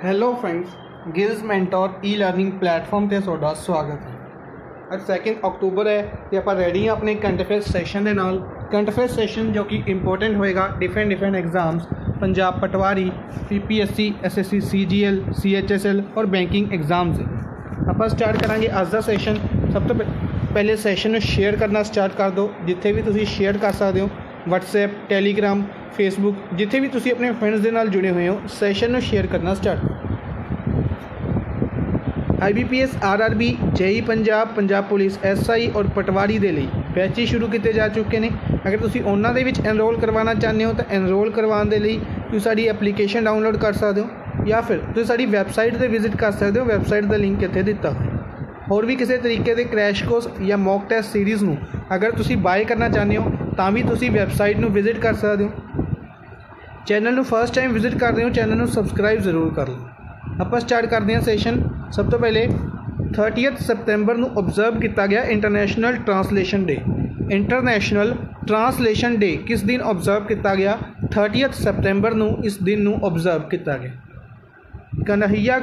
Hello friends, Giles mentor ਈ learning platform 'ਤੇ ਤੁਹਾਡਾ ਸਵਾਗਤ ਹੈ। ਅੱਜ 2 ਅਕਤੂਬਰ ਹੈ ਅਤੇ ਆਪਾਂ ਰੈਡੀ ਹਾਂ ਆਪਣੇ ਕਰੰਟ ਅਫੇਅਰਸ ਸੈਸ਼ਨ ਦੇ ਨਾਲ। ਕਰੰਟ ਅਫੇਅਰਸ ਸੈਸ਼ਨ ਜੋ ਕਿ ਇੰਪੋਰਟੈਂਟ ਹੋਏਗਾ ਡਿਫਰੈਂਟ ਐਗਜ਼ਾਮਸ, ਪੰਜਾਬ ਪਟਵਾਰੀ, PPSC, SSC, CGL, CHSL ਔਰ ਬੈਂਕਿੰਗ ਐਗਜ਼ਾਮਸ ਦੇ। ਆਪਾਂ ਸਟਾਰਟ ਕਰਾਂਗੇ ਅੱਜ ਦਾ ਸੈਸ਼ਨ। ਸਭ ਤੋਂ ਪਹਿਲੇ ਸੈਸ਼ਨ ਨੂੰ ਸ਼ੇਅਰ ਕਰਨਾ ਸਟਾਰਟ ਕਰ ਦਿਓ। ਜਿੱਥੇ ਵੀ ਤੁਸੀਂ ਸ਼ੇਅਰ ਕਰ ਸਕਦੇ ਹੋ, WhatsApp, Telegram, Facebook, ਜਿੱਥੇ ਵੀ ਤੁਸੀਂ ਆਪਣੇ ਫਰੈਂਡਸ ਦੇ ਨਾਲ ਜੁੜੇ ਹੋਏ ਹੋ, ਸੈਸ਼ਨ ਨੂੰ ਸ਼ੇਅਰ ਕਰਨਾ ਸਟਾਰਟ ਕਰੋ। IBPS, RRB, JEE Punjab, Punjab police, SI ਔਰ ਪਟਵਾਰੀ ਦੇ ਲਈ ਬੈਚਿਸ ਸ਼ੁਰੂ ਕੀਤੇ ਜਾ ਚੁੱਕੇ ਨੇ। ਅਗਰ ਤੁਸੀਂ ਉਹਨਾਂ ਦੇ ਵਿੱਚ ਐਨਰੋਲ ਕਰਵਾਉਣਾ ਚਾਹੁੰਦੇ ਹੋ ਤਾਂ ਐਨਰੋਲ ਕਰਵਾਉਣ ਦੇ ਲਈ ਤੁਸੀਂ ਸਾਡੀ ਐਪਲੀਕੇਸ਼ਨ ਡਾਊਨਲੋਡ ਕਰ ਸਕਦੇ ਹੋ ਜਾਂ ਫਿਰ ਤੁਸੀਂ ਸਾਡੀ ਵੈਬਸਾਈਟ 'ਤੇ ਵਿਜ਼ਿਟ ਕਰ ਸਕਦੇ ਹੋ। ਵੈਬਸਾਈਟ ਦਾ ਲਿੰਕ ਇੱਥੇ ਦਿੱਤਾ ਹੋਇਆ। ਹੋਰ ਵੀ ਕਿਸੇ ਤਰੀਕੇ ਦੇ ਕ੍ਰੈਸ਼ ਕੋਰਸ ਜਾਂ ਮੌਕ ਟੈਸਟ ਸੀਰੀਜ਼ ਨੂੰ ਅਗਰ ਤੁਸੀਂ ਬਾਏ ਕਰਨਾ ਚਾਹੁੰਦੇ ਹੋ ਤਾਂ ਵੀ ਤੁਸੀਂ ਵੈਬਸਾਈਟ ਨੂੰ ਵਿਜ਼ਿਟ ਕਰ ਸਕਦੇ ਹੋ। ਚੈਨਲ ਨੂੰ ਫਸਟ ਟਾਈਮ ਵਿਜ਼ਿਟ ਕਰ ਰਹੇ ਹੋ, ਚੈਨਲ ਨੂੰ ਸਬਸਕ੍ਰਾਈਬ ਜ਼ਰੂਰ ਕਰ ਲਓ। ਆਪਾਂ ਸਟਾਰਟ ਕਰਦੇ ਹਾਂ ਸੈਸ਼ਨ। ਸਭ ਤੋਂ ਪਹਿਲੇ 30 ਸਤੰਬਰ ਨੂੰ ਓਬਜ਼ਰਵ ਕੀਤਾ ਗਿਆ ਇੰਟਰਨੈਸ਼ਨਲ ਟਰਾਂਸਲੇਸ਼ਨ ਡੇ। ਇੰਟਰਨੈਸ਼ਨਲ ਟਰਾਂਸਲੇਸ਼ਨ ਡੇ ਕਿਸ ਦਿਨ ਓਬਜ਼ਰਵ ਕੀਤਾ ਗਿਆ? 30 ਸਤੰਬਰ ਨੂੰ ਇਸ ਦਿਨ ਨੂੰ ਓਬਜ਼ਰਵ ਕੀਤਾ ਗਿਆ। Kanhaiya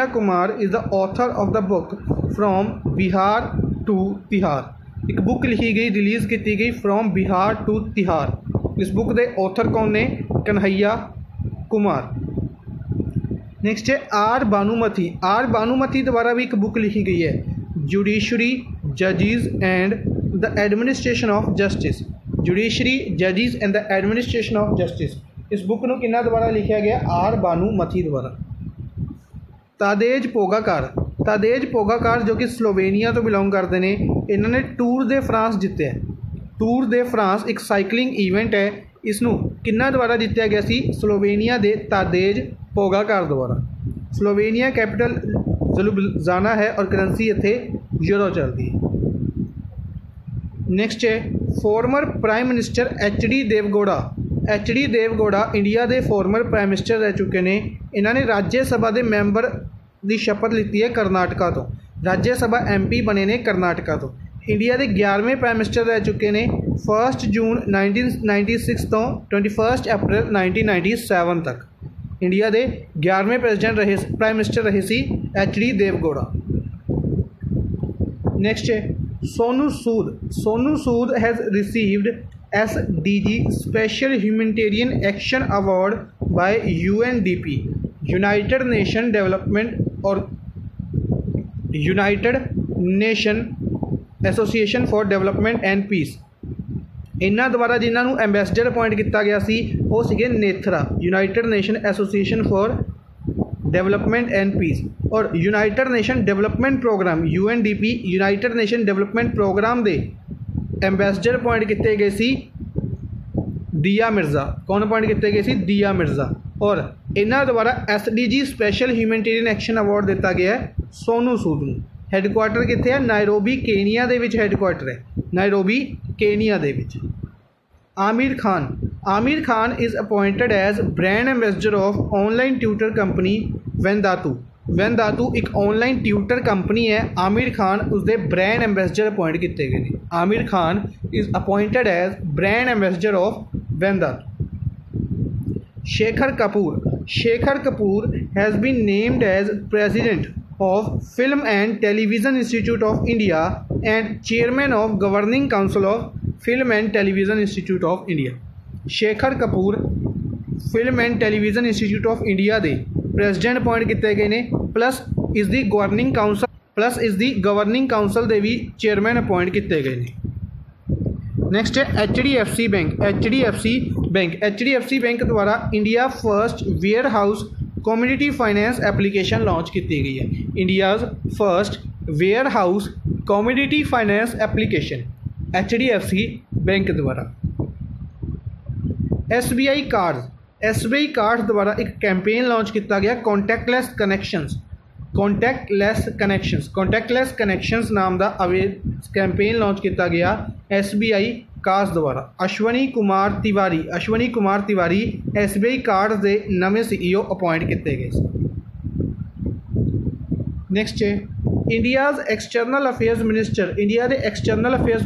Kumar is the author of the book from Bihar to Tihar. एक बुक लिखी गई, रिलीज़ की गई फ्रॉम बिहार टू तिहार। इस बुक के ऑथर कौन ने? कन्हैया कुमार। नेक्स्ट है आर बानूमती द्वारा भी एक बुक लिखी गई है, जुडिशरी, जजेस and the administration of justice. Judiciary, जजेस and the administration of justice. इस बुक ਨੂੰ ਕਿਹਨਾਂ ਦੁਆਰਾ ਲਿਖਿਆ ਗਿਆ? ਆਰ ਬਾਨੂਮਤੀ ਦੁਆਰਾ। ਤਾਦੇਜ ਪੋਗਾਕਾਰ ਜੋ ਕਿ ਸਲੋਵੇਨੀਆ ਤੋਂ ਬਿਲੋਂਗ ਕਰਦੇ ਨੇ, ਇਹਨਾਂ ਨੇ ਟੂਰ ਦੇ ਫਰਾਂਸ ਜਿੱਤਿਆ। ਟੂਰ ਦੇ ਫਰਾਂਸ ਇੱਕ ਸਾਈਕਲਿੰਗ ਈਵੈਂਟ ਹੈ। ਇਸ ਨੂੰ ਕਿਹਨਾਂ ਦੁਆਰਾ ਜਿੱਤਿਆ ਗਿਆ ਸੀ? ਸਲੋਵੇਨੀਆ ਦੇ ਤਾਦੇਜ ਪੋਗਾਕਾਰ ਦੁਆਰਾ। ਸਲੋਵੇਨੀਆ ਕੈਪੀਟਲ ਜ਼ਲੂਬਜ਼ਾਨਾ ਹੈ ਔਰ ਕਰੰਸੀ ਇੱਥੇ ਯੂਰੋ ਚੱਲਦੀ ਹੈ। ਨੈਕਸਟ ਹੈ former prime minister H D Deve Gowda India के फॉर्मर प्राइम मिनिस्टर रह चुके हैं। इन्होंने राज्य सभा के मैंबर की शपथ लीती है कर्नाटका तो। राज्य सभा MP बने ने कर्नाटका तो। इंडिया के 11वें प्राइम मिनिस्टर रह चुके हैं 1 जून 1996 तो 21 अप्रैल 1997 तक। इंडिया के 11वें प्राइम मिनिस्टर रहे सी HD देवगौड़ा। नेक्स्ट है Sonu Sood has received SDG special humanitarian action award by UNDP, United Nation development और United Nation association for development and peace. इन्हां द्वारा जिन्होंने एंबेसडर अपॉइंट किया गया सी वो सीगे नेथरा, United Nation association for development and peace, और United Nation development programme UNDP, United Nation development programme के एंबेसडर अपॉइंट किए गए सी दिया मिर्ज़ा। कौन अपॉइंट किए गए सी? दिया मिर्ज़ा। और इन्हों द्वारा SDG special humanitarian action award दिता गया है सोनू सूद नूं। हैडकुआटर कित्थे है? नायरोबी केनिया दे विच हैडकुआटर है, नायरोबी केनिया दे विच। Aamir Khan is appointed as brand ambassador of online tutor company Vedantu एक ऑनलाइन ट्यूटर कंपनी है। आमिर खान उसके ब्रांड एंबेसडर अपॉइंट किए गए हैं। Aamir Khan is appointed as brand ambassador of Vedantu. Shekhar Kapur has been named as president of film and television institute of India and chairman of governing council of film and television institute of India. Shekhar Kapur film and television institute of India के president appoint किए गए हैं, plus इस दी governing council के भी chairman appoint किए गए हैं। नैक्सट है HDFC बैंक द्वारा India first warehouse community finance application launch की गई है। India's first warehouse community finance application HDFC bank द्वारा। SBI कार्ड्स द्वारा एक कैंपेन लॉन्च किया गया कॉन्टैक्टलैस कनैक्शंस नाम का कैंपेन लॉन्च किया गया SBI कार्ड्स द्वारा। अश्वनी कुमार तिवारी SBI कार्ड्स के नवे CEO अपॉइंट किए गए। नेक्स्ट है इंडिया के external affairs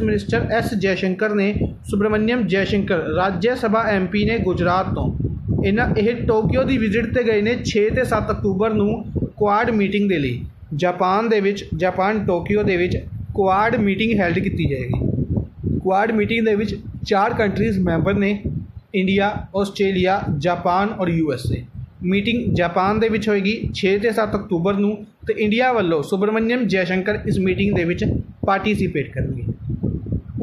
minister S Jaishankar ने सुब्रमण्यम जयशंकर राज्य सभा MP ने गुजरात तो ਇਹ ਟੋਕੀਓ ਦੀ ਵਿਜ਼ਿਟ ਤੇ ਗਏ ਨੇ 6 ਤੇ 7 ਅਕਤੂਬਰ ਨੂੰ ਕੁਆਡ ਮੀਟਿੰਗ ਦੇ ਲਈ। ਜਾਪਾਨ ਟੋਕੀਓ ਦੇ ਵਿੱਚ ਕੁਆਡ ਮੀਟਿੰਗ ਹੈਲਡ ਕੀਤੀ ਜਾਏਗੀ। ਕੁਆਡ ਮੀਟਿੰਗ ਦੇ ਵਿੱਚ 4 ਕੰਟਰੀਜ਼ ਮੈਂਬਰ ਨੇ, ਇੰਡੀਆ, ਆਸਟ੍ਰੇਲੀਆ, ਜਾਪਾਨ ਔਰ USA। ਮੀਟਿੰਗ ਜਾਪਾਨ ਦੇ ਵਿੱਚ ਹੋਏਗੀ 6 ਤੇ 7 ਅਕਤੂਬਰ ਨੂੰ, ਤੇ ਇੰਡੀਆ ਵੱਲੋਂ ਸੁਬਰਮਨਿਅਮ ਜੈਸ਼ੰਕਰ ਇਸ ਮੀਟਿੰਗ ਦੇ ਵਿੱਚ ਪਾਰਟੀਸੀਪੇਟ ਕਰਨਗੇ।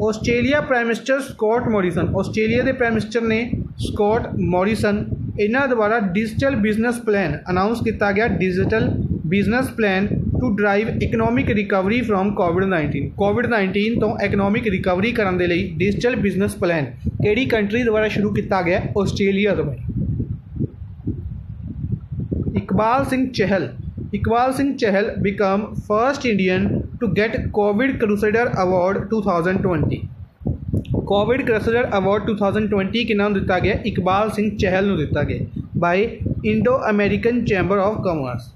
Australia prime minister Scott Morrison, Australia ਦੇ ਪ੍ਰਾਈਮ ਮਿਨਿਸਟਰ ਨੇ ਸਕੌਟ ਮੋਰੀਸਨ, ਇਹਨਾਂ ਦੁਆਰਾ ਡਿਜੀਟਲ ਬਿਜ਼ਨਸ ਪਲਾਨ ਅਨਾਊਂਸ ਕੀਤਾ ਗਿਆ। Digital business plan to drive economic recovery from ਕੋਵਿਡ-19 ਤੋਂ ਇਕਨੋਮਿਕ ਰਿਕਵਰੀ ਕਰਨ ਦੇ ਲਈ ਡਿਜੀਟਲ ਬਿਜ਼ਨਸ ਪਲਾਨ ਕਿਹੜੀ ਕੰਟਰੀ ਦੁਆਰਾ ਸ਼ੁਰੂ ਕੀਤਾ ਗਿਆ? ਆਸਟ੍ਰੇਲੀਆ ਦੁਆਰਾ। Iqbal Singh Chahal become first Indian to get COVID Crusader Award 2020। COVID Crusader Award 2020 किन्ना दिता गया? इकबाल सिंह चहल नूं दिता गया by Indo American chamber of commerce.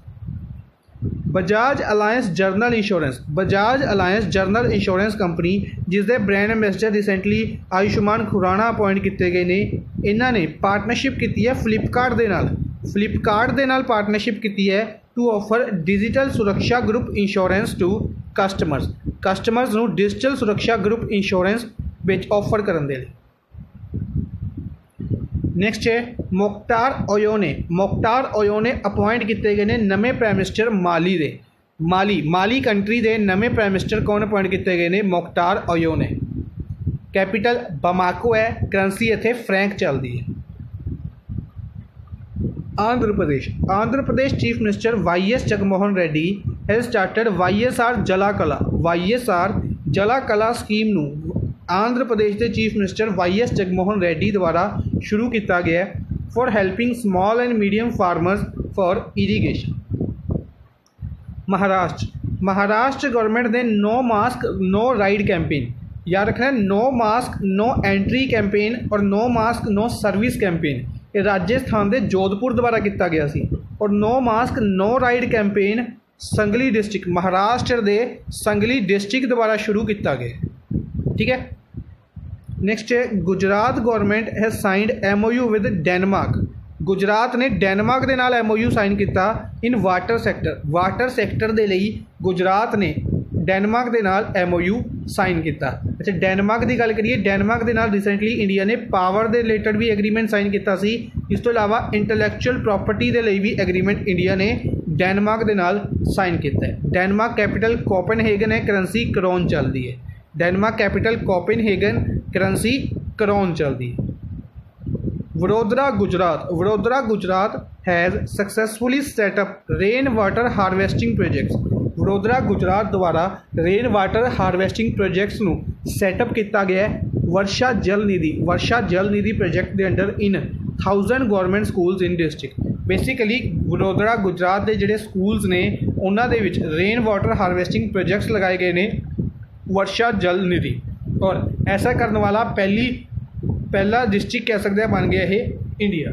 Bajaj Allianz general insurance company जिसके brand ambassador recently Ayushmann Khurrana appoint किए गए ने, इन्हों ने पार्टनरशिप की है फ्लिपकार्ट के नाल पार्टनरशिप की है टू ऑफर डिजिटल सुरक्षा ग्रुप इंश्योरेंस टू कस्टमर्स नूं डिजिटल सुरक्षा ग्रुप इंश्योरेंस विच ऑफर करन दे लई। नैक्सट है मोख्तार ओयोने अपॉइंट किए गए ने नवे प्राइम मिनिस्टर माली कंट्री के नवे प्राइम मिनिस्टर कौन अपॉइंट किए गए ने? Moctar Ouane. कैपिटल बमाको है, करंसी इत्थे फ्रैंक चलती है। Andhra Pradesh chief minister YS Jaganmohan Reddy has started YSR Jala Kala scheme नूं आंध्र प्रदेश के chief minister YS Jaganmohan Reddy द्वारा शुरू किया गया for helping small and medium farmers for irrigation. Maharashtra government ने no mask no ride campaign, याद रखना है, no mask no entry campaign और no mask no service campaign ये राजस्थान के जोधपुर द्वारा किया गया सी। और no mask no ride campaign Sangli district, Maharashtra के संगली डिस्ट्रिक्ट द्वारा शुरू किया गया। ठीक है। नैक्सट है Gujarat government has signed MOU with Denmark. Gujarat ने डेनमार्क के नाल MOU साइन किया इन वाटर सैक्टर के लिए गुजरात ने डेनमार्क के नाल MOU साइन किया। अच्छा, डेनमार्क की गल करिए, डेनमार्क के नाल रिसेंटली इंडिया ने पावर के रिलेटेड भी एग्रीमेंट साइन किया सी। इस तो इलावा इंटलैक्चुअल प्रॉपर्टी के लिए भी एग्रीमेंट इंडिया ने डेनमार्क के नाल साइन किया है। डेनमार्क कैपिटल कोपेनहेगन है, करंसी करोन चलती है। डेनमार्क कैपिटल कोपेनहेगन, करंसी करोन चलती है। Vadodara Gujarat has successfully setup rain water harvesting projects. Vadodara Gujarat द्वारा रेन वाटर हारवेस्टिंग प्रोजेक्ट्स नूं सैटअप किया गया है वर्षा जल निधि प्रोजेक्ट के under in 1000 government schools in district. Basically Vadodara Gujarat के जिहड़े स्कूल्स ने उन्हां दे विच रेन वाटर हारवेस्टिंग प्रोजेक्ट्स लगाए गए ने वर्षा जल निधि, और ऐसा करने वाला पहला डिस्ट्रिक्ट कह सकते हैं बन गया है इंडिया।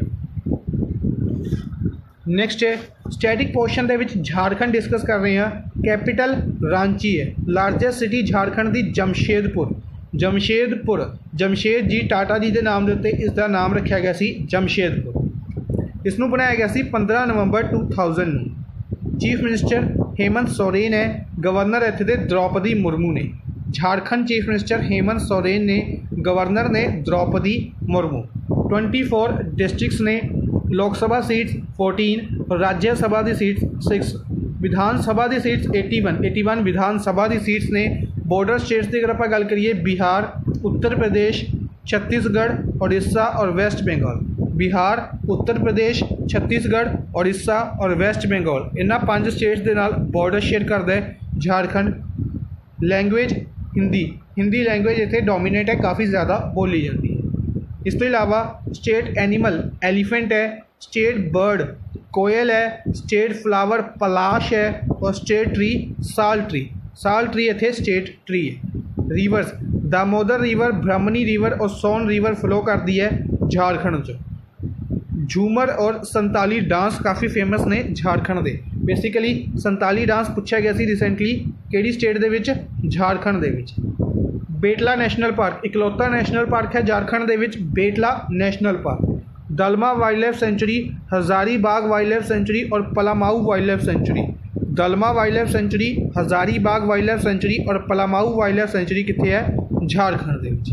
नैक्सट है स्टैटिक पोर्शन के विच झारखंड डिस्कस कर रहे हैं। कैपिटल रांची है। लार्जेस्ट सिटी झारखंड की जमशेद जी टाटा जी के नाम के उत्ते इसका नाम रखा गया सी जमशेदपुर। इसनूं बनाया गया सी 15 नवंबर 2000 नूं। चीफ मिनिस्टर हेमंत सोरेन है, गवर्नर इत्थे दे द्रौपदी मुर्मू ने। झारखंड चीफ मिनिस्टर हेमंत सोरेन ने, गवर्नर ने द्रौपदी मुर्मू। 24 डिस्ट्रिक्ट्स ने, लोकसभा सीट्स 14 और राज्यसभा की सीट्स 6, विधानसभा की सीट्स 81 विधानसभा की सीट्स ने। बॉर्डर स्टेट्स की अगर आप गल करिए बिहार, उत्तर प्रदेश, छत्तीसगढ़, उड़ीसा और वेस्ट बंगाल। बिहार, उत्तर प्रदेश, छत्तीसगढ़, उड़ीसा और वेस्ट बंगाल इन्हां 5 स्टेट्स के नाल बॉर्डर शेयर करता है झारखंड। लैंग्वेज हिंदी लैंग्वेज इत्थे डोमीनेट है, काफ़ी ज़्यादा बोली जाती है। इस तो इलावा स्टेट एनिमल एलीफेंट है, स्टेट बर्ड कोयल है, स्टेट फ्लावर पलाश है और स्टेट ट्री साल ट्री इत्थे स्टेट ट्री है। रिवर्स दामोदर रिवर, ब्राह्मणी रिवर और सोन रिवर फ्लो करती है झारखंड च। झूमर और संताली डांस काफ़ी फेमस ने झारखंड के। बेसिकली संताली डांस पूछा गया सी रिसेंटली किहड़ी स्टेट दे विच? झारखंड दे विच। बेटला नैशनल पार्क इकलौता नैशनल पार्क है झारखंड दे विच, Betla national park. Dalma wild life sanctuary, Hazaribagh wild life sanctuary और Palamau wild life sanctuary. Dalma wild life sanctuary, Hazaribagh wild life sanctuary और पलामाऊ वाइल्ड लाइफ सेंचुरी कित्थे है? झारखंड दे विच।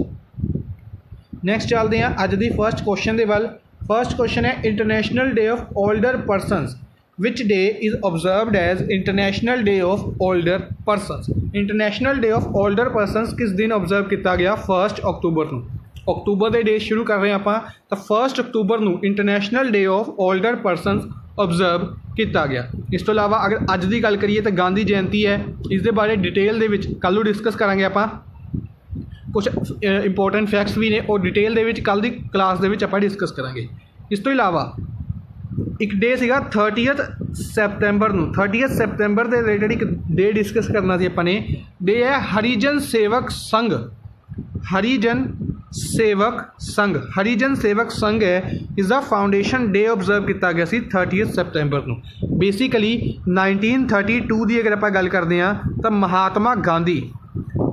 नैक्सट चलते हैं अज दी फर्स्ट क्वेश्चन दे वल। फर्स्ट क्वेश्चन है international day of older persons which day is observed as international day of older persons. International day of older persons किस दिन ऑब्जर्व किया गया? 1 अक्तूबर को। अक्तूबर के डे शुरू कर रहे हैं आप, तो 1 अक्तूबर को international day of older persons observe किया गया। इस तो इलावा अगर अज की गल करिए तो गांधी जयंती है, इस बारे डिटेल दे विच कल डिस्कस करांगे आप। कुछ इंपोर्टेंट फैक्ट्स भी ने और डिटेल दे विच कल की क्लास दे विच आपां डिस्कस करांगे। इस तो इलावा एक डे सीगा 30 सैप्टेंबर को। 30 सैप्टेंबर के रिलेटेड एक डे डिस्कस करना सी अपने। डे है हरिजन सेवक संघ। हरिजन सेवक संघ, हरिजन सेवक संघ है इस दा फाउंडेशन डे ऑब्जर्व किया गया सी 30 सैप्टेंबर को। बेसिकली 1932 की अगर आप गल करते हैं तो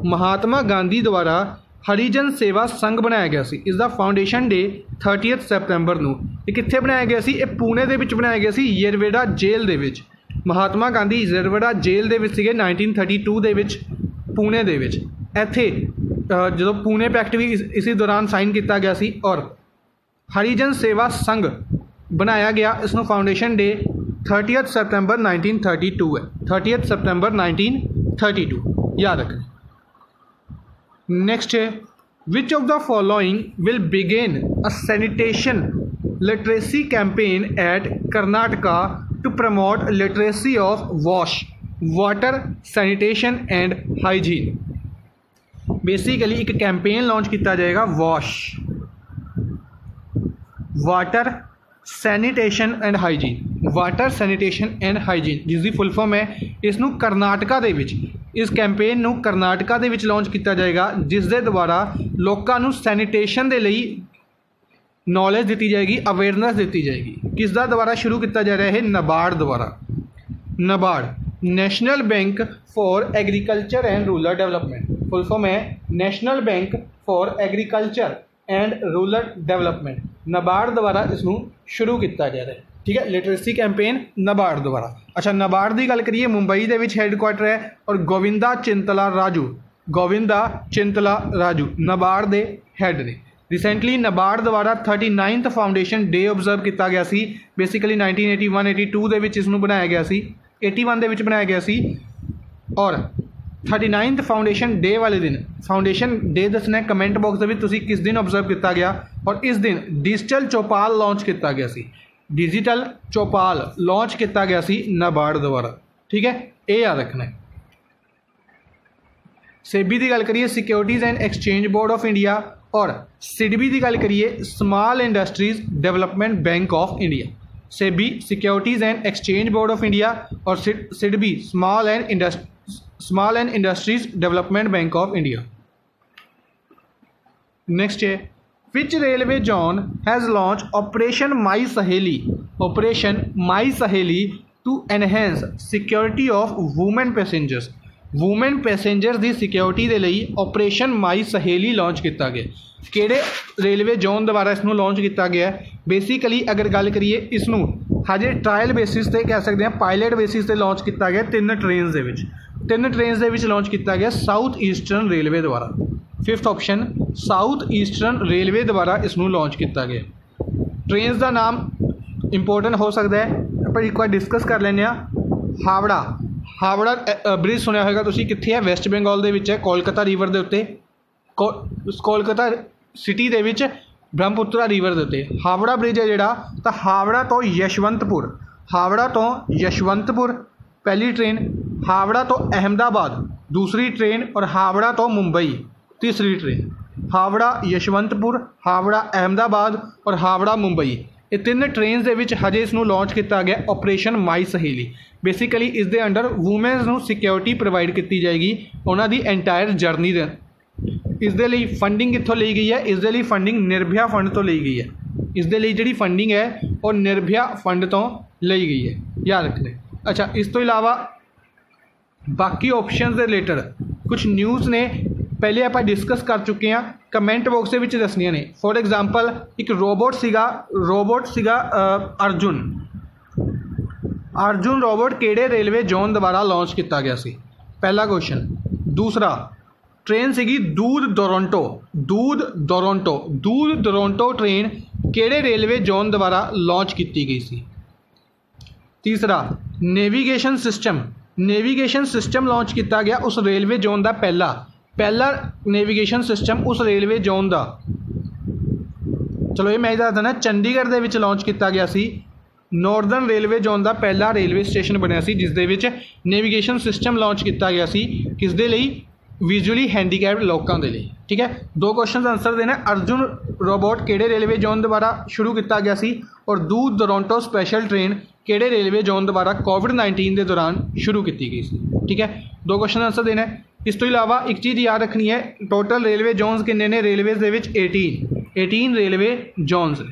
महात्मा गांधी द्वारा हरिजन सेवा संघ बनाया गया सी। इसका फाउंडेशन डे 30 सैप्टेंबर को। ये कित्थे बनाया गया सी? ये पुणे दे विच बनाया गया सी, येरवेड़ा जेल दे विच। महात्मा गांधी येरवेड़ा जेल दे विच सीगे 1932 दे विच, पुणे दे विच। इत्थे जो पुणे पैक्ट भी इसी दौरान साइन किया गया सी और हरिजन सेवा संघ बनाया गया। इसनों फाउंडेशन डे 30 सैप्टेंबर 1932 है। 30 सैप्टेंबर 1932 याद रखें। नेक्स्ट है which of the following will begin a sanitation literacy campaign at Karnataka to promote literacy of wash water sanitation and hygiene. Basically एक कैंपेन लॉन्च किया जाएगा wash water sanitation and hygiene, water sanitation and hygiene जिसकी full form है। इसनू करनाटका दे विच, इस campaign नू करनाटका दे विच launch किया जाएगा जिस दे द्वारा लोकां नू सैनिटेशन दे लई नॉलेज दी जाएगी, अवेयरनेस दी जाएगी। किस दा द्वारा शुरू किया जा रहा है? नबार्ड द्वारा। NABARD national bank for agriculture and rural development, full form है national bank for agriculture and rural development. NABARD द्वारा इसनू शुरू किया जा रहा है। ठीक है, लिटरेसी कैंपेन नबार्ड द्वारा। अच्छा, नबार्ड की गल करिए मुंबई के हैडक्वार्टर है और गोविंदा चिंतला राजू नबार्ड के हैड ने। रिसेंटली नबार्ड द्वारा 39th फाउंडेशन डे ऑब्जर्व किया गया सी। बेसिकली 1981-82 दे विच इसनू बनाया गया सी, 81 दे विच बनाया गया सी और 39th फाउंडेशन डे वाले दिन, फाउंडेशन डे दसना कमेंट बॉक्स में तुसी किस दिन ऑब्जर्व किया गया। और इस दिन डिजिटल चौपाल लॉन्च किया गया सी, डिजिटल चौपाल लॉन्च किया गया सी नबार्ड द्वारा। ठीक है, ये याद रखना है। सेबी की गल करिए securities and exchange board of India और सिडबी की गल करिए small industries development bank of India. SEBI securities and exchange board of India और SIDBI small and industries development bank of India. Next है which railway zone has launch operation my Saheli to enhance security of women passengers. Women passengers की security के लिए operation my सहेली launch किया गया। किहड़े railway zone द्वारा इसनू launch किया गया? बेसिकली अगर गल करिए इसनू हजे ट्रायल बेसिस पे कह सकते हैं, पायलट बेसिस पे लॉन्च किया गया। 3 ट्रेन्स दे विच लॉन्च किया गया साउथ ईस्टर्न रेलवे द्वारा। 5th option south eastern railway द्वारा इसनू लॉन्च किया गया। ट्रेन्स का नाम इंपोर्टेंट हो सकता है, आप एक बार डिस्कस कर लें। हावड़ा ब्रिज सुनिया होगा तुसीं, कित्थे है? वेस्ट बंगाल दे विच है, कोलकाता रिवर के उत्ते, कोलकाता सिटी दे विच ब्रह्मपुत्रा रिवर के उत्ते हावड़ा ब्रिज है जिहड़ा। तो हावड़ा तो यशवंतपुर पहली ट्रेन, हावड़ा तो अहमदाबाद दूसरी ट्रेन और हावड़ा तो मुंबई तीसरी ट्रेन। हावड़ा यशवंतपुर, हावड़ा अहमदाबाद और हावड़ा मुंबई, ये 3 ट्रेन के विच हजे इसनू लॉन्च किया गया ऑपरेशन माई सहेली। बेसिकली इस दे अंडर वूमेन्स नू सिक्योरिटी प्रोवाइड की जाएगी उन्हों की एंटायर जर्नी दे। इस दे लई फंडिंग कित्थों ली गई है? इस दे लई फंडिंग निर्भया फंड तो ली गई है। इस दे लई जिहड़ी फंडिंग है वो निर्भया फंड तो ली गई है, याद रखने। अच्छा, इस तो इलावा बाकी ऑप्शन के रिलेटेड कुछ न्यूज़ ने पहले आप डिस्कस कर चुके हैं, कमेंट बॉक्स के विच दसनियां ने। फॉर एग्जाम्पल एक रोबोट सीगा अर्जुन रोबोट किहड़े रेलवे जोन द्वारा लॉन्च किया गया सी, पहला क्वेश्चन। दूसरा ट्रेन सीगी दूध दोरंटो ट्रेन किहड़े रेलवे जोन द्वारा लॉन्च की गई सी। तीसरा नेविगेशन सिस्टम लॉन्च किया गया उस रेलवे जोन का पहला नेविगेशन सिस्टम उस रेलवे जोन का, चलो ये मैं दस देना, चंडीगढ़ दे विच लॉन्च किया गया सी। नॉर्दर्न रेलवे जोन का पहला रेलवे स्टेशन बनया सी जिस दे विच नेविगेशन सिस्टम लॉन्च किया गया सी, किस दे लई, विजुअली हैंडीकैप्ड लोगों के लिए। ठीक है, 2 क्वेश्चन आंसर देना। अर्जुन रोबोट किहड़े रेलवे जोन द्वारा शुरू किया गया सी और दूध दोरंटो स्पैशल ट्रेन किहड़े रेलवे जोन द्वारा कोविड-19 के दौरान शुरू की गई सी। ठीक है, 2 क्वेश्चन आंसर देना। इस तो इलावा एक चीज़ याद रखनी है, टोटल रेलवे जोन्स किन्ने ने रेलवेज दे विच 18 रेलवे जोन्स ने।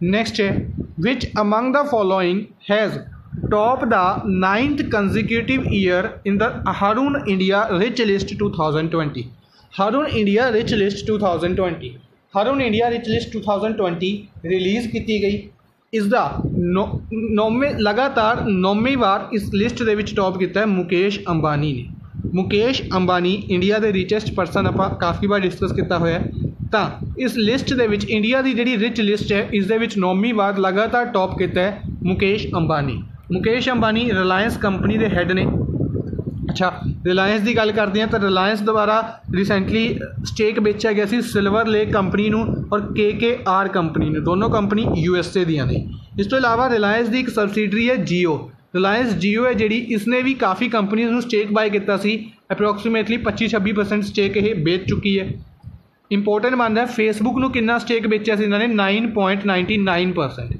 नेक्स्ट है which among the following has top the 9th consecutive year in the Hurun India rich list 2020। Hurun India rich list 2020 release की गई। इसका लगातार 9वीं बार इस लिस्ट के टॉप किया है मुकेश अंबानी ने। मुकेश अंबानी इंडिया के रिचेस्ट परसन आप काफ़ी बार डिस्कस किया हुआ है, तो इस लिस्ट के इंडिया की जी रिच लिस्ट है इस 9वीं बार लगातार टॉप किया है मुकेश अंबानी रिलायंस कंपनी के हैड ने। अच्छा, रिलायंस की गल करते हैं तो रिलायंस द्वारा रिसेंटली स्टेक बेचा गया सी सिल्वर लेक कंपनी नूं और KKR कंपनी नूं, दोनों कंपनी USA दियां ने। इस तो इलावा रिलायंस की एक सबसिडरी है रिलायंस जियो है जी, इसने भी काफ़ी कंपनीज़ नूं स्टेक बाय किया सी, अप्रोक्सीमेटली 25-26% स्टेक ये बेच चुकी है। इंपोर्टेंट बनता है फेसबुक नूं कितना स्टेक बेचा सी इन्होंने 9.99%,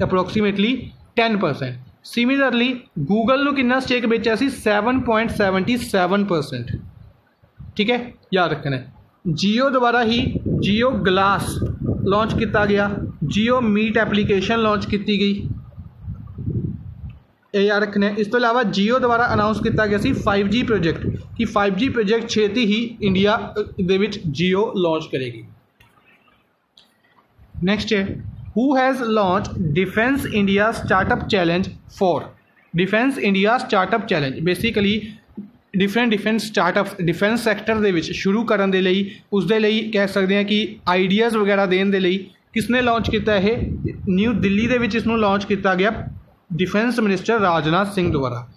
अप्रोक्सीमेटली 10%। सिमिलरली गूगल नूं कितना स्टेक बेचा सी 7.77%। ठीक है, याद रखना है। जियो द्वारा ही जियो ग्लास लॉन्च किया गया, जियो मीट एप्लीकेशन लॉन्च की गई, ये याद रखना है। इस तो इलावा जियो द्वारा अनाउंस किया गया सी 5G प्रोजेक्ट कि 5G प्रोजेक्ट छेती ही इंडिया दे विच जियो लॉन्च करेगी। नेक्स्ट है who has launch defence India startup challenge 4। Defence India startup challenge basically different startup defence sector दे विच शुरू करने दे लई, उस दे लई कह सकते हैं कि आइडियाज़ वगैरह देने दे लई किसने लॉन्च किया है, न्यू दिल्ली दे विच इसनूं लॉन्च किया गया डिफेंस मिनिस्टर राजनाथ सिंह द्वारा।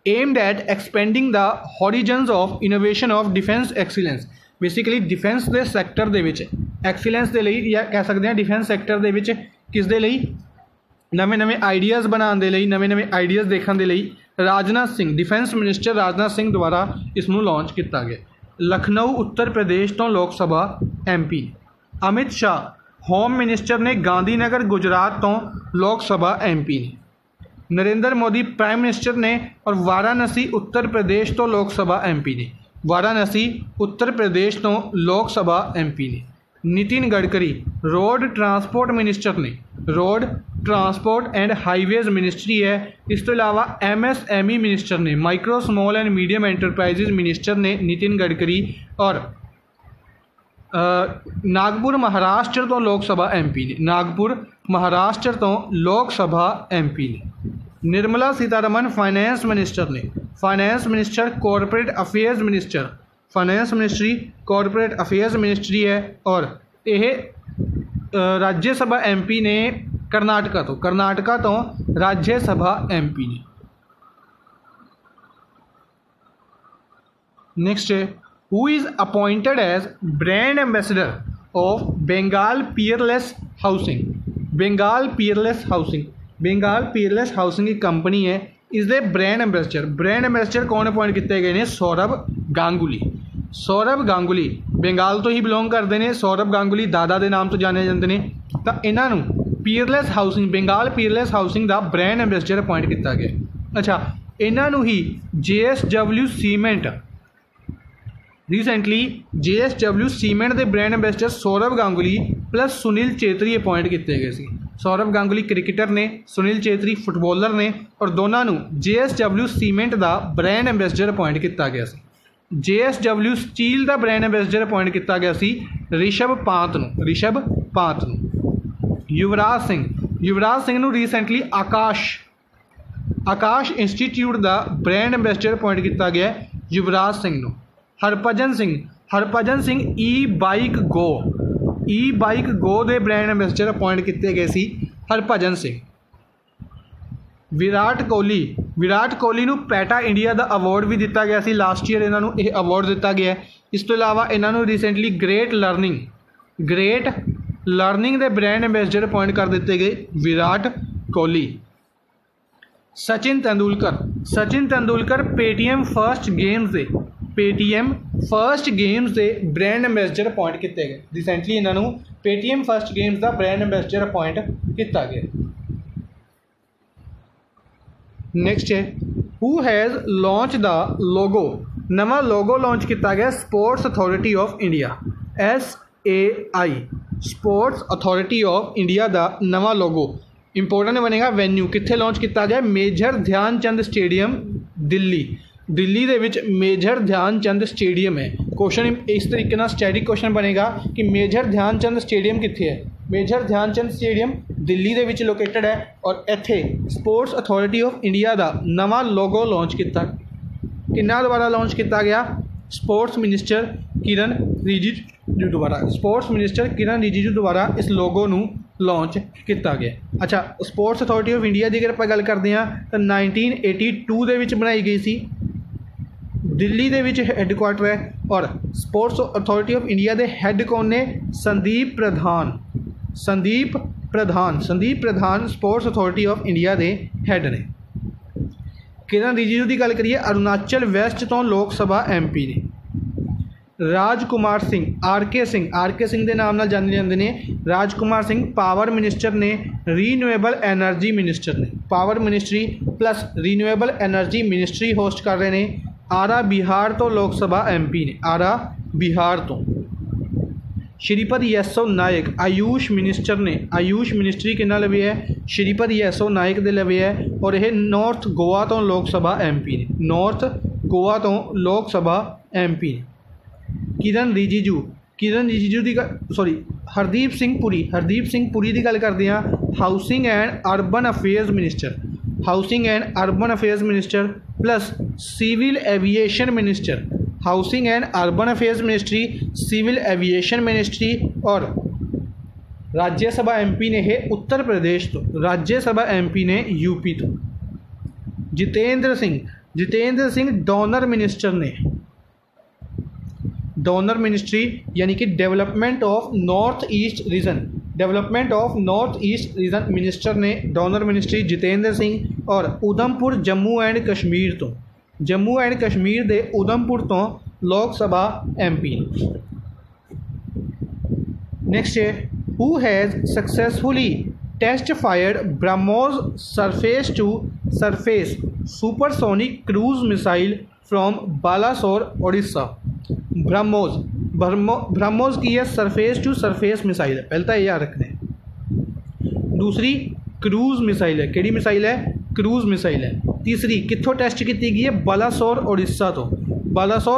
Aimed at expanding the horizons of innovation of defence excellence. Basically defence के सैक्टर दे विच एक्सीलेंस के लिए या कह सकते हैं डिफेंस सैक्टर दे विच किस दे लई नवे आइडियाज़ बनाने के लिए, नवे आइडियाज़ देखने के लिए राजनाथ सिंह डिफेंस मिनिस्टर राजनाथ सिंह द्वारा इसनूं लॉन्च किया गया। लखनऊ उत्तर प्रदेश तो Lok Sabha MP। Amit Shah home minister ने गांधीनगर गुजरात तो लोक सभा MP ने। नरेंद्र मोदी प्राइम मिनिस्टर ने और वाराणसी उत्तर प्रदेश तो लोक सभा MP ने। वाराणसी उत्तर प्रदेश तो लोक सभा MP ने। Nitin Gadkari road transport minister ने, road transport and highways ministry है। इस तो इलावा MSME मिनिस्टर ने, micro small and medium enterprises minister ने नितिन गडकरी और नागपुर महाराष्ट्र तो लोक सभा MP ने। नागपुर महाराष्ट्र तो लोक सभा MP ने। निर्मला सीतारमन फाइनेंस मिनिस्टर ने, finance minister corporate affairs minister, finance ministry corporate affairs ministry है और यह राज्यसभा MP ने कर्नाटका तो राज्यसभा MP ने। नेक्स्ट है who is appointed as brand ambassador of Bengal Peerless housing. Bengal Peerless Housing एक कंपनी है, इसके ब्रांड एम्बेसडर कौन अपॉइंट किए गए हैं, सौरभ गांगुली बंगाल तो ही बिलोंग करते हैं। सौरभ गांगुली दादा के नाम तो जाने जाते हैं, तो इन्हों Peerless housing Bengal Peerless housing का ब्रांड एम्बेसडर अपॉइंट किया गया। अच्छा, इन्हों ही JSW cement recently JSW cement के brand ambassador Sourav Ganguly plus Sunil Chhetri appoint किए गए सी। सौरभ गांगुली क्रिकेटर ने, सुनील चेत्री फुटबॉलर ने और दोनों नूं JSW सीमेंट का ब्रांड एंबेसडर अपॉइंट किया गया सी। JSW स्टील का ब्रांड एंबेसडर अपॉइंट किया गया सी ऋषभ पांत नूं। युवराज सिंह नूं रीसेंटली आकाश इंस्टीट्यूट का ब्रांड एंबेसडर अपॉइंट किया गया युवराज सिंह नूं। हरभजन सिंह ई बाइक गो के ब्रांड एंबेसडर अपॉइंट किए गए सी हरभजन सिंह। विराट कोहली नूं पैटा इंडिया का अवॉर्ड भी दिता गया सी, लास्ट ईयर इन्हों ये अवॉर्ड दिता गया। इस तो इलावा इन्हों रिसेंटली ग्रेट लर्निंग के ब्रांड एंबेसडर अपॉइंट कर दिते गए Virat Kohli. Sachin Tendulkar Paytm first games के ब्रांड एंबेसडर अपॉइंट किए गए। रिसेंटली इन्हों पेटीएम फर्स्ट गेम्स का ब्रांड एंबेसडर अपॉइंट किया गया। नैक्सट है who has launch the logo. नवा लोगो लॉन्च किया गया sports authority of India SAI sports authority of India का नवा लोगो। इंपोर्टेंट बनेगा वेन्यू कित्थे लॉन्च किया गया मेजर ध्यानचंद स्टेडियम दिल्ली दे विच मेजर ध्यानचंद स्टेडियम है। क्वेश्चन इस तरीके ना स्टैटिक क्वेश्चन बनेगा कि मेजर ध्यानचंद स्टेडियम कित्थे है। मेजर ध्यानचंद स्टेडियम दिल्ली दे विच लोकेटेड है और इत्थे स्पोर्ट्स अथॉरिटी ऑफ इंडिया का नवा लोगो लॉन्च किया किन्ना दोबारा लॉन्च किया गया स्पोर्ट्स मिनिस्टर किरण रिजिजू द्वारा इस लोगो नूं लॉन्च किया गया। अच्छा स्पोर्ट्स अथॉरिटी ऑफ इंडिया की अगर आप गल करते हैं तो 1982 दे विच बनाई गई सी। दिल्ली दे विच हैडक्वार्टर है और स्पोर्ट्स अथॉरिटी ऑफ इंडिया के हैड कौन ने संदीप प्रधान स्पोर्ट्स अथॉरिटी ऑफ इंडिया के हैड ने। किरण रिजिजू की गल करिए अरुणाचल वैस्ट तो लोक सभा MP ने। राजकुमार सिंह RK सिंह के नाम नाल जाने जाते हैं। राजकुमार सिंह पावर मिनिस्टर ने, रीन्यूएबल एनर्जी मिनिस्टर ने। Power ministry plus renewable energy ministry host कर रहे हैं। आरा बिहार तो लोक सभा MP ने, आरा बिहार तो। श्रीपद येसो नायक आयुष मिनिस्टर ने, आयुष मिनिस्ट्री किन्ना लवे है श्रीपद येसो नायक दे लवे है और यह नॉर्थ गोवा तो लोक सभा MP ने, नॉर्थ गोवा तो लोक सभा MP ने। किरण रिजिजू की हरदीप सिंह पुरी की गल करते हैं housing and urban affairs minister plus civil aviation minister. Housing and urban affairs ministry, civil aviation ministry और राज्यसभा MP ने है उत्तर प्रदेश तो, राज्यसभा MP ने UP तो। जितेंद्र सिंह डोनर मिनिस्टर ने, डोनर मिनिस्ट्री यानी कि development of north east region minister ने, डोनर मिनिस्ट्री जितेंद्र सिंह। और उधमपुर जम्मू एंड कश्मीर दे उधमपुर तो लोक सभा MP। नेक्स्ट है who has successfully test fired BrahMos surface to surface supersonic cruise missile from Balasore Odisha. BrahMos की है सरफेस टू सरफेस मिसाइल है, पहले तो याद रखना है। दूसरी क्रूज मिसाइल है, केड़ी मिसाइल है क्रूज मिसाइल है। तीसरी कित्थों टेस्ट की गई है बालासोर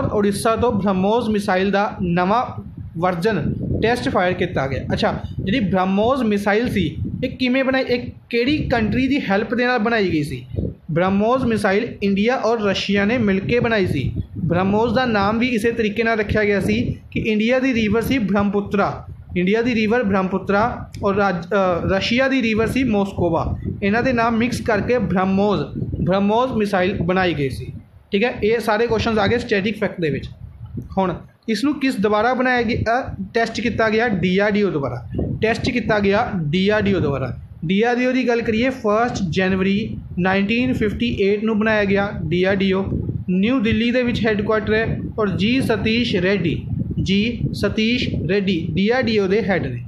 ओडिशा तो ब्रह्मोस मिसाइल का नवा वर्जन टेस्ट फायर किया गया। अच्छा जी ब्रह्मोस मिसाइल सी एक किमें बनाई, एक केड़ी कंट्री की हैल्प दे नाल बनाई गई सी। ब्रह्मोस मिसाइल इंडिया और रशिया ने मिलकर बनाई सी। ब्रह्मोस का नाम भी इस तरीके नाल रखा गया सी कि इंडिया की रिवर सी ब्रह्मपुत्रा, इंडिया की रिवर ब्रह्मपुत्रा और रशिया की रिवर सी मोस्कोवा, इन्हां दे नाम मिक्स करके ब्रह्मोस मिसाइल बनाई गई सी। ठीक है, ये सारे क्वेश्चन आ गए स्टैटिक फैक्ट दे विच। हुण इसनूं किस दोबारा बनाया गया टेस्ट किया गया DRDO द्वारा, टेस्ट किया गया DRDO द्वारा। DRDO की गल करिए 1 जनवरी 1958 नूं बनाया गया DRDO। न्यू दिल्ली दे विच हैडक्वार्टर है और जी सतीश रेड्डी DRDO दे हैड ने।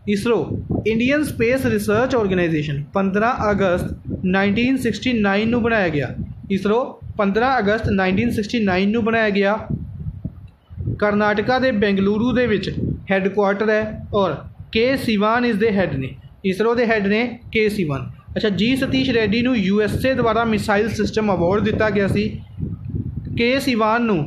ISRO Indian space research organisation 15 अगस्त 1969 नूं बनाया गया। इसरो 15 अगस्त 1969 नूं बनाया गया। कर्नाटका के बेंगलुरु दे विच हैडक्वार्टर है और K सिवान इस दे हैड ने। इसरो के हैड ने के सिवन। अच्छा, जी सतीश रेड्डी नूं USA द्वारा मिसाइल सिस्टम अवॉर्ड दिता गया सी। के सिवान नूं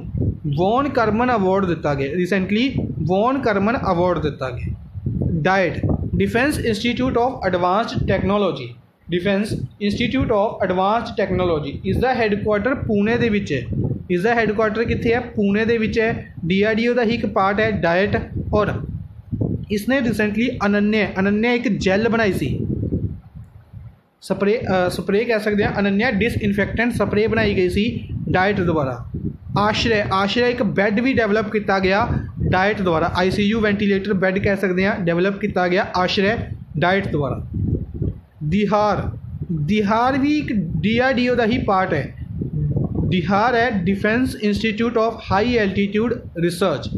वॉन करमन अवॉर्ड दिता गया, रिसेंटली वॉन करमन अवॉर्ड दिता गया। Diet, defence institute of advanced technology, defence institute of advanced technology इसका हैडकुआटर पुणे दे विच है। इसका हैडकुआटर कित्थे है? पुणे दे विच है। DRDO का ही एक पार्ट है डाइट। और इसने रिसेंटली अनन्या एक जैल बनाई सी, स्प्रे कह सकते हैं, अनन्या डिसइनफेक्टेंट स्प्रे बनाई गई सी डाइट द्वारा। आश्रय एक बैड भी डेवलप किया गया डाइट द्वारा, ICU वेंटिलेटर बैड कह सकते हैं, डेवलप किया गया आश्रय डाइट द्वारा। दिहार भी एक DRDO का ही पार्ट है। दिहार है defence institute of high altitude research,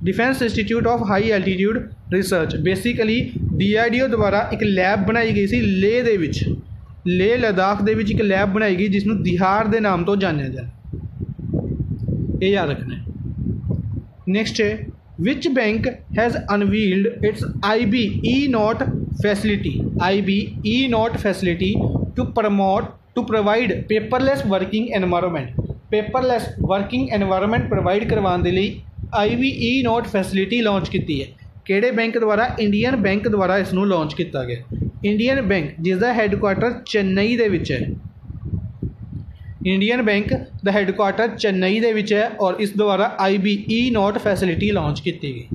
defence institute of high altitude research. Basically DRDO द्वारा एक लैब बनाई गई सी लेह दे विच, लेह लद्दाख दे विच एक लैब बनाई गई जिसनूं दिहार दे नाम तो जानिया जाए, ये याद रखना है। नेक्स्ट है, which bank has unveiled its IB E-Note facility, IB E-Note facility to provide paperless working environment, paperless working environment provide करवाने के लिए IB E-Note फैसिलिटी लॉन्च की है। किहड़े बैंक द्वारा? इंडियन बैंक द्वारा इसनूं लॉन्च किया गया। इंडियन बैंक जिसका हैडकुआटर चेन्नई दे विच है, इंडियन बैंक दा हैडकुआटर चेन्नई दे विच है और इस द्वारा IB E-Note फैसिलिटी लॉन्च की गई।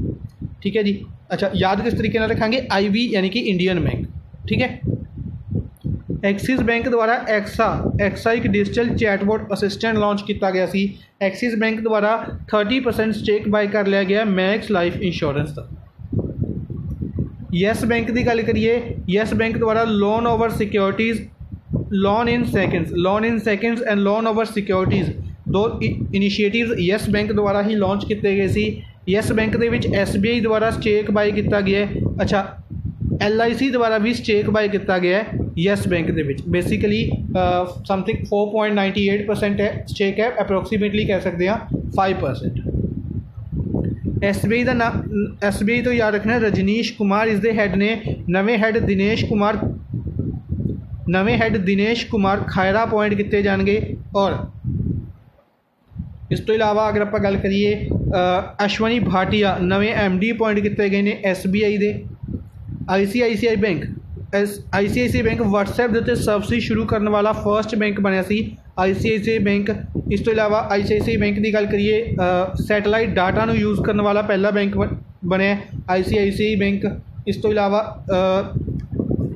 ठीक है जी। अच्छा, याद किस तरीके नाल रखांगे? IB यानी कि इंडियन बैंक। ठीक है। एक्सिस बैंक द्वारा एक्सा एक डिजिटल चैटबॉट असिस्टेंट लॉन्च किया गया सी। एक्सिस बैंक द्वारा 30% स्टेक बाय कर लिया गया मैक्स लाइफ इंश्योरेंस का। यस बैंक की गल करिए, यस बैंक द्वारा loan over securities, loan in seconds and loan over securities दो इनिशिएटिव्स यस बैंक द्वारा ही लॉन्च किए गए सी। यस बैंक के विच SBI द्वारा स्टेक बाय किया गया है। अच्छा, LIC द्वारा भी स्टेक बाय किया गया है यस बैंक के विच। बेसिकली समथिंग 4.98% है स्टेक है, अप्रोक्सीमेटली कह सकते हैं 5%। SBI का नाम, SBI तो याद रखना, रजनीश कुमार इसके हैड ने, नवे had Dinesh Kumar Khayra appoint किए जाएंगे। और इस तो इलावा अगर आप गल करिए अश्वनी भाटिया नवे MD अपॉइंट किए गए हैं SBI के। ICICI बैंक WhatsApp के उत्ते सर्विस शुरू करने वाला फर्स्ट बैंक बनया सी ICICI बैंक। इस तो इलावा ICICI बैंक की गल करिए सैटेलाइट डाटा नूं यूज़ करने वाला पहला बैंक बने ICICI बैंक। इस तो इलावा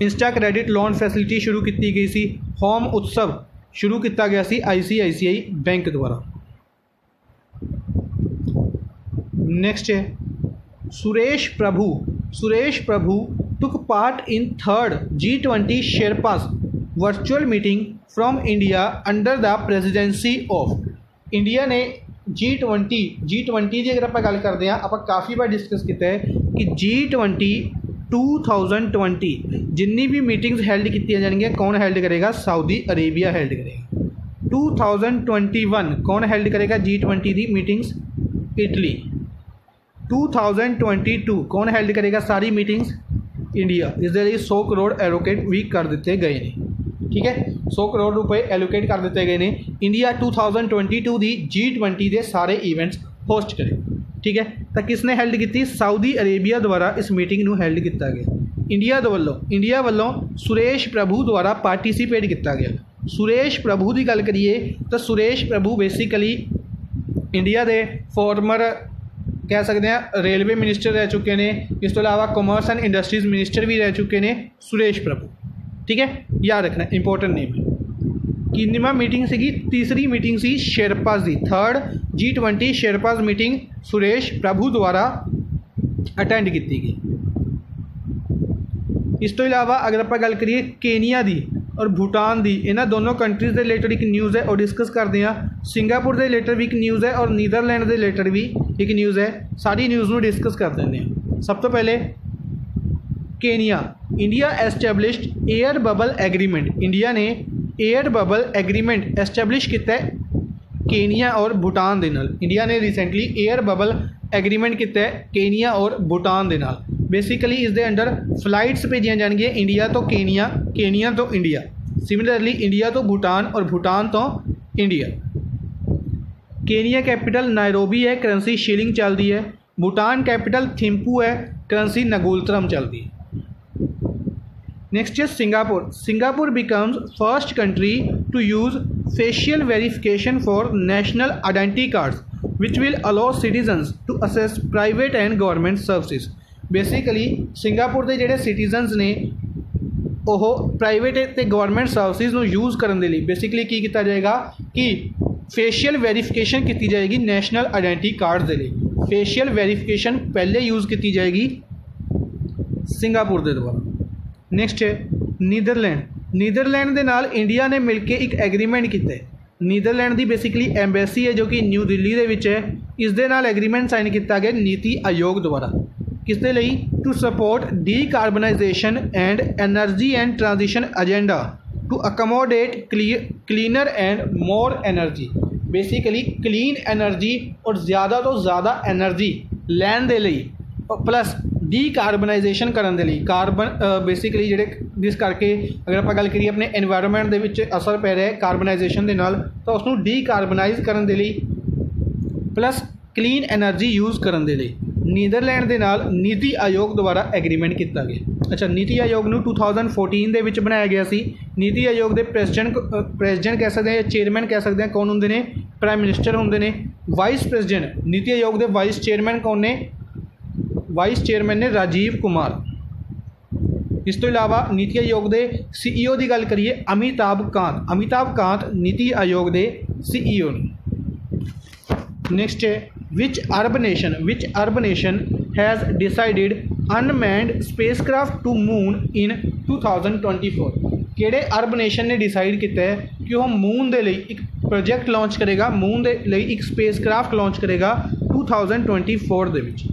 इंस्टा क्रेडिट लोन फैसिलिटी शुरू की गई सी। होम उत्सव शुरू किया गया सी ICICI बैंक द्वारा। नेक्स्ट है, सुरेश प्रभु took part in third G20 Sherpas virtual meeting from India under the presidency of India ने G20 की अगर आप गल करते हैं, आप काफ़ी बार डिस्कस किया है कि G20 2020 जिन्नी भी मीटिंग्स हेल्ड की जाएंगी कौन हेल्ड करेगा? सऊदी अरेबिया हेल्ड करेगा। 2021 कौन हेल्ड करेगा G20 की मीटिंग्स? इटली। 2022 कौन हेल्ड करेगा सारी मीटिंग्स? इंडिया। इसके लिए 100 करोड़ एलोकेट भी कर दिए गए हैं। ठीक है, 100 करोड़ रुपए एलोकेट कर दिए गए हैं। इंडिया 2022 की G20 के सारे इवेंट्स होस्ट करे। ठीक है, तो किसने हेल्ड की? सऊदी अरेबिया द्वारा इस मीटिंग को हेल्ड किया गया। इंडिया वालों सुरेश प्रभु द्वारा पार्टिसिपेट किया गया। सुरेश प्रभु की गल करिए तो सुरेश प्रभु बेसिकली इंडिया के फॉर्मर कह सकते हैं रेलवे मिनिस्टर रह चुके हैं। इस तो इलावा कॉमर्स एंड इंडस्ट्रीज मिनिस्टर भी रह चुके हैं सुरेश प्रभु। ठीक है, याद रखना, इंपॉर्टेंट नेम है। कितनीवां मीटिंग सी? तीसरी मीटिंग सी शेरपाज की। थर्ड G20 शेरपाज मीटिंग सुरेश प्रभु द्वारा अटेंड की गई। इस तो इलावा अगर आप गल करिए केनिया की और भूटान की, इन्होंने दोनों कंट्रीज़ के रिलेटेड एक न्यूज़ है और डिस्कस करते हैं। सिंगापुर के रिलेटेड भी एक न्यूज़ है और नीदरलैंड के रिलेटेड भी एक न्यूज़ है। सारी न्यूज़ को डिस्कस कर देते हैं। सब तो पहले Kenya, India established air bubble agreement. India ने एयर बबल एग्रीमेंट एस्टैबलिश किया केनिया और भूटान के नाल। इंडिया ने रिसेंटली एयर बबल एग्रीमेंट किया केनिया और भूटान के नाल। बेसिकली इस दे अंडर फ्लाइट्स भेजियां जाएंगियां इंडिया तो केनिया, केनिया तो इंडिया, सिमिलरली इंडिया तो भूटान और भूटान तो इंडिया। केनिया कैपिटल नायरोबी है, करेंसी शिलिंग चलती है। भूटान कैपिटल थिम्पू है, करेंसी नगुलत्रम चलती है। नेक्स्ट है Singapore. Singapore becomes first country to use facial verification for national identity cards which will allow citizens to access private and government services. Basically Singapore के जोड़े citizens ने ਉਹ प्राइवेट ਤੇ गवर्नमेंट सर्विसेज ਨੂੰ use ਕਰਨ ਦੇ ਲਈ बेसिकली की किया जाएगा कि फेशियल वेरीफिकेशन की जाएगी नैशनल आइडेंटिटी कार्ड के लिए। फेशियल वेरीफिकेशन पहले यूज़ की जाएगी सिंगापुर के द्वारा। नैक्सट है नीदरलैंड। नीदरलैंड के नाल इंडिया ने मिलकर एक एग्रीमेंट किया है। नीदरलैंड की बेसिकली एम्बेसी है जो कि न्यू दिल्ली के विच है। इस दे नाल एग्रीमेंट साइन किया गया नीति आयोग द्वारा। किसके लिए? To support decarbonisation and energy and transition agenda to accommodate cleaner and more energy. Basically clean energy और ज़्यादा तो ज़्यादा एनर्जी लैन दे लिए प्लस डीकार्बनाइजेशन करने के लिए। कार्बन बेसिकली जोड़े जिस करके अगर आप गल करिए अपने एनवायरनमेंट के विच असर पै रहा है कार्बनाइजेशन के नाल, तो उसको डीकार्बनाइज करने के लिए प्लस क्लीन एनर्जी यूज़ करने के लिए नीदरलैंड के नाल नीति आयोग द्वारा एग्रीमेंट किया गया। अच्छा, नीति आयोग नूं 2014 के विच बनाया गया सी। नीति आयोग के प्रेजिडेंट कह सकते हैं या चेयरमैन कह सकते हैं कौन होंगे ने? प्राइम मिनिस्टर होंगे ने। वाइस प्रेजिडेंट नीति आयोग के वाइस चेयरमैन कौन ने? वाइस चेयरमैन ने राजीव कुमार। इस तो इलावा नीति आयोग के CEO की गल करिए अमिताभ कांत। अमिताभ कांत नीति आयोग के CEO ने। नेक्स्ट है which Arab nation has decided unmanned spacecraft to moon in 2024। किहड़े अरब नेशन ने डिसाइड किया है कि वह मून के लिए एक प्रोजेक्ट लॉन्च करेगा, मून के लिए एक स्पेसक्राफ्ट लॉन्च करेगा 2024 के विच?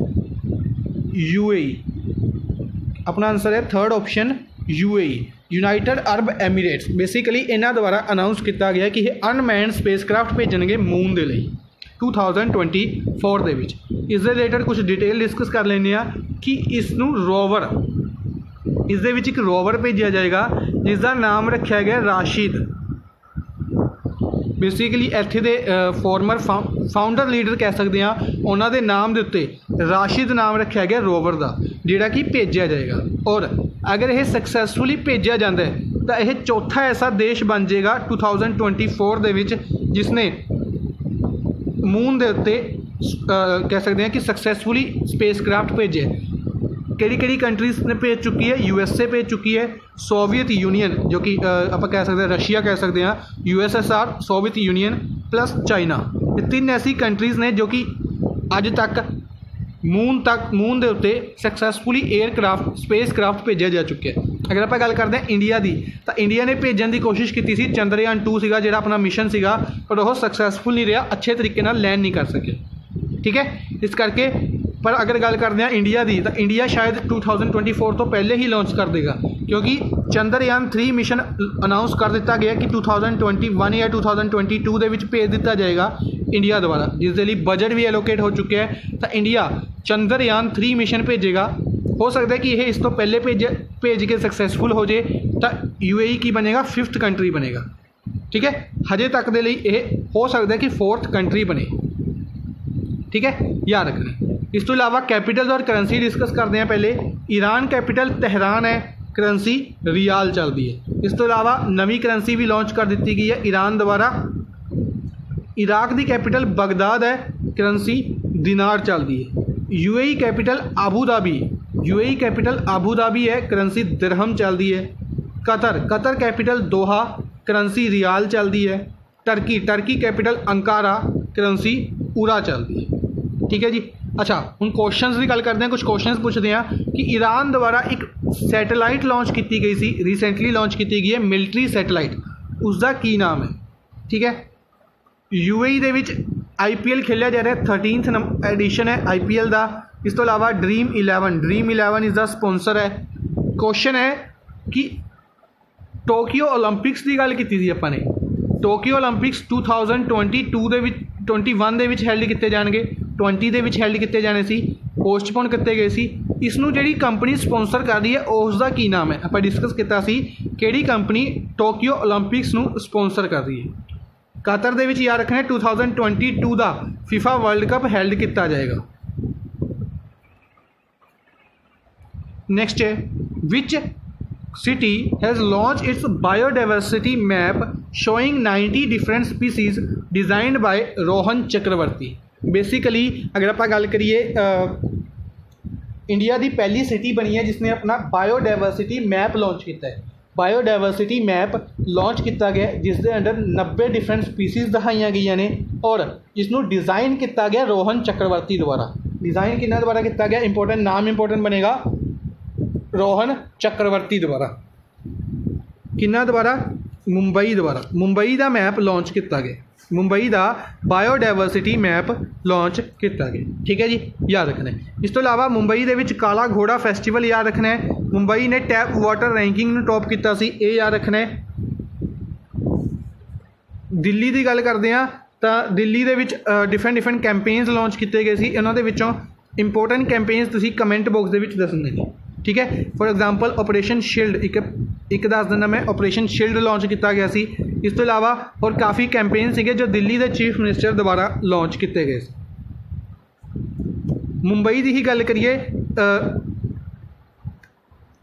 UAE अपना आंसर है third option UAE, United Arab Emirates. Basically इन्हों द्वारा अनाउंस किया गया कि ये अनमैंड स्पेसक्राफ्ट भेजणगे मून के लिए 2024 ਦੇ ਵਿੱਚ। इस दे रिलेटेड कुछ डिटेल डिस्कस कर लेने कि इसनूं रोवर, इस दे विच एक रोवर भेजा जाएगा जिसका नाम रखा गया राशिद। बेसिकली इत्थे दे फॉर्मर फाउंडर लीडर कह सकते हैं, उन्होंने नाम के उत्ते राशिद नाम रखा गया रोवर का, जिहड़ा कि भेजा जाएगा। और अगर यह सक्सैसफुली भेजा जाता है तो यह चौथा ऐसा देश बन जाएगा 2024 ਦੇ ਵਿੱਚ जिसने मून के उत्ते कह सकते हैं कि सक्सैसफुली स्पेसक्राफ्ट भेजे। किहड़ी कंट्रीज़ ने भेज चुकी है? USA भेज चुकी है, सोवियत यूनियन जो कि आप कह सकते हैं रशिया कह सकते हैं, USSR, Soviet union plus China. ये 3 ऐसी कंट्रीज़ ने जो कि अज तक मून के उत्ते सक्सैसफुली एयरक्राफ्ट स्पेसक्राफ्ट भेजा जा चुके हैं। अगर आप गल करते हैं इंडिया की, तो इंडिया ने भेजने की कोशिश की थी। चंद्रयान 2 सीगा जिहड़ा अपना मिशन सीगा, पर वह सक्सैसफुल नहीं रहा, अच्छे तरीके नाल लैंड नहीं कर सके। ठीक है, इस करके पर अगर गल करते हैं इंडिया की, तो इंडिया शायद 2024 तो पहले ही लॉन्च कर देगा, क्योंकि चंद्रयान 3 मिशन अनाउंस कर दिता गया कि 2021 या 2022 के भेज दिता जाएगा इंडिया द्वारा, जिसके लिए बजट भी एलोकेट हो चुके हैं। तो इंडिया चंद्रयान 3 मिशन भेजेगा। हो सकता है कि यह इस तो पहले भेज के सक्सैसफुल हो जाए तो UAE की बनेगा 5th कंट्री बनेगा। ठीक है, हजे तक के लिए यह हो सकता है कि 4th कंट्री बने। ठीक है, याद रखना। इस तो इलावा कैपिटल और करेंसी डिस्कस करते हैं। पहले ईरान कैपिटल तेहरान है, करेंसी रियाल चलती है। इस तो इलावा नवी करेंसी भी लॉन्च कर दी गई है ईरान द्वारा। इराक की कैपिटल बगदाद है, करेंसी दिनार चलती है। UAE capital Abu Dhabi, UAE capital Abu Dhabi है, करेंसी दिरहम चलती है। कतर कैपिटल दोहा, करेंसी रियाल चलती है। टर्की कैपिटल अंकारा, करेंसी ऊरा चलती है। ठीक है जी। अच्छा, हम क्वेश्चंस की गल करते हैं। कुछ क्वेश्चंस पूछते हैं कि ईरान द्वारा एक सैटेलाइट लॉन्च की गई सी, रिसेंटली लॉन्च की गई है मिलिट्री सैटेलाइट, उसका की नाम है? ठीक है, UAE दे विच IPL खेलिया जा रहा है, 13th एडिशन है IPL का। इस तो इलावा ड्रीम 11 इस दा स्पॉन्सर है। क्वेश्चन है कि टोक्यो ओलंपिक्स की गल की थी अपने, टोक्यो ओलंपिक्स 2021 ਦੇ ਵਿੱਚ ਹੈਲਡ ਕੀਤੇ ਜਾਣਗੇ, 20 ਦੇ ਵਿੱਚ ਹੈਲਡ ਕੀਤੇ ਜਾਣੇ ਸੀ, पोस्टपोन किए गए सी। इसनूं जिहड़ी कंपनी स्पॉन्सर कर रही है उसका की नाम है, आपां डिस्कस किया सी किहड़ी कंपनी टोक्यो ओलंपिक्स नूं स्पॉन्सर कर रही है। कतर दे विच याद रखना 2022 का फीफा वर्ल्ड कप हैल्ड किया जाएगा। नेक्स्ट है which city has launch its biodiversity map showing 90 different species designed by Rohan Chakraborty. Basically अगर आप गल करिए इंडिया की पहली सिटी बनी है जिसने अपना बायोडाइवर्सिटी मैप लॉन्च किया है। बायोडाइवर्सिटी मैप लॉन्च किया गया जिसके अंडर 90 डिफरेंट स्पीसीज दिखाई गई ने और जिसनों डिज़ाइन किया गया रोहन चक्रवर्ती द्वारा। डिज़ाइन किन्ना द्वारा किया गया, इंपोर्टेंट नाम इंपोर्टेंट बनेगा, रोहन चक्रवर्ती द्वारा। किन्ना द्वारा? मुंबई द्वारा। मुंबई का मैप लॉन्च किया गया, मुंबई का बायोडाइवर्सिटी मैप लॉन्च किया गया। ठीक है जी, याद रखना है। इस तो इलावा मुंबई के विच काला घोड़ा फैसटीवल याद रखना है। मुंबई ने टैप वाटर रैंकिंग टॉप किया सी, ये याद रखना है। दिल्ली की गल करते हैं तो दिल्ली के विच डिफरेंट कैंपेन्स लॉन्च किए गए सी। इन्हों दे विचों इंपोर्टेंट कैंपेन्स तुसीं कमेंट बॉक्स के विच दसने ने। ठीक है, फॉर एग्जाम्पल ऑपरेशन शील्ड एक दस दिन मैं ऑपरेशन शील्ड लॉन्च किया गया सी। इस तो इलावा और काफ़ी कैंपेन सीगे जो दिल्ली के चीफ मिनिस्टर द्वारा लॉन्च किए गए। मुंबई की ही गल करिए,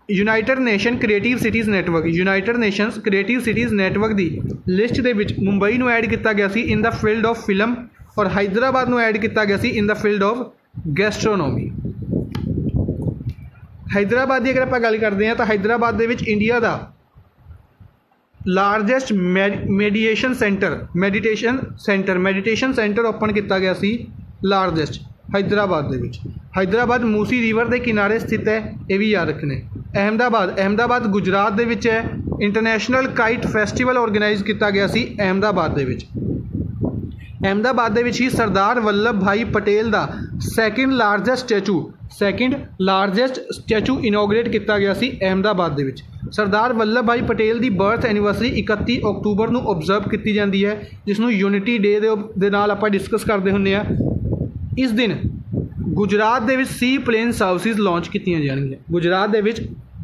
United Nation creative cities network, United Nations creative cities network की लिस्ट के विच मुंबई को ऐड किया गया सी in the field of film और हैदराबाद को ऐड किया गया सी in the field of gastronomy. Hyderabad की अगर आप गल करते हैं तो हैदराबाद के विच इंडिया का लार्जेस्ट मेडिटेशन सेंटर ओपन किया गया सी, लार्जेस्ट हैदराबाद के विच। हैदराबाद मूसी रिवर के किनारे स्थित है, ये भी याद रखने। अहमदाबाद गुजरात के विच है। इंटरनेशनल काइट फैसटीवल ऑर्गेनाइज किया गया सी अहमदाबाद के विच। अहमदाबाद के विच ही सरदार वल्लभ भाई पटेल का सैकेंड लार्जेस्ट स्टैचू इनोग्रेट किया गया सी अहमदाबाद के विच। सरदार वल्लभ भाई पटेल की बर्थ एनिवर्सरी 31 अक्तूबर को ऑबजर्व की जाती है, जिसनों यूनिटी डे दे नाल आपां डिस्कस करते हुंदे आ। इस दिन गुजरात के सी प्लेन सर्विसिज लॉन्च की जाएगी, गुजरात के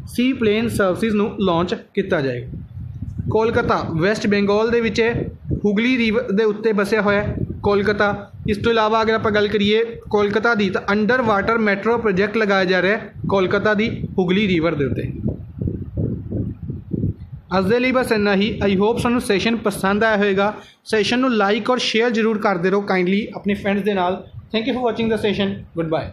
सी प्लेन सर्विसिज नूं लॉन्च किया जाएगा। कोलकाता वैस्ट बंगाल दे विच है, हुगली रिवर के उत्ते बसिया होया कोलकाता। इस तो इलावा अगर आप गल करिए कोलकाता की तो अंडर वाटर मैट्रो प्रोजेक्ट लगाया जा रहा है कोलकाता की हुगली रिवर के उत्ते। अज दे लई बस इन्ना ही। आई होप सानू सैशन पसंद आया होगा। सैशन नू लाइक और शेयर जरूर करते रहो काइंडली अपने फ्रेंड्स के नाल। Thank you for watching the session. Good bye.